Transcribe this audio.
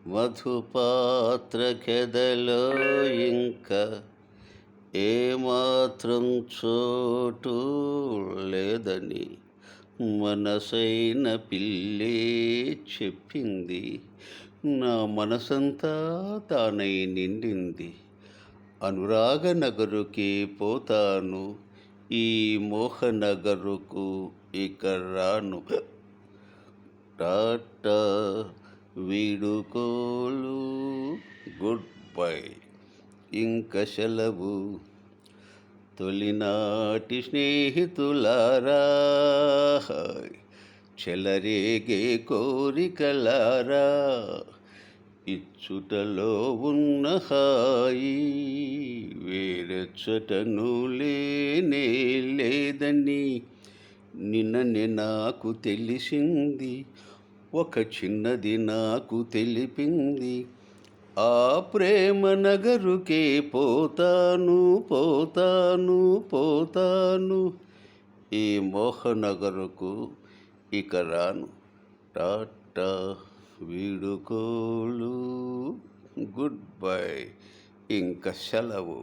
మధుపాత్రకెదలో ఇంక ఏమాత్రం చోటు లేదని మనసైన పిల్లే చెప్పింది. నా మనసంతా తానై నిండింది. అనురాగనగరుకి పోతాను, ఈ మోహనగరుకు ఇక రాను. టాటా వీడుకోలు, గుడ్ బై, ఇంక సెలవు. తొలినాటి స్నేహితులారా, చెలరేగే కోరికలారా, ఇచ్చుటలో ఉన్న హాయి వేరెచ్చటను లేనే లేదని నిన్ననే నాకు తెలిసింది. ఒక చిన్నది నాకు తెలిపింది. ఆ ప్రేమ నగరుకే పోతాను, పోతాను, పోతాను, ఈ మోహనగరుకు ఇక రాను. టాటా వీడుకోలు, గుడ్ బై, ఇంక సెలవు.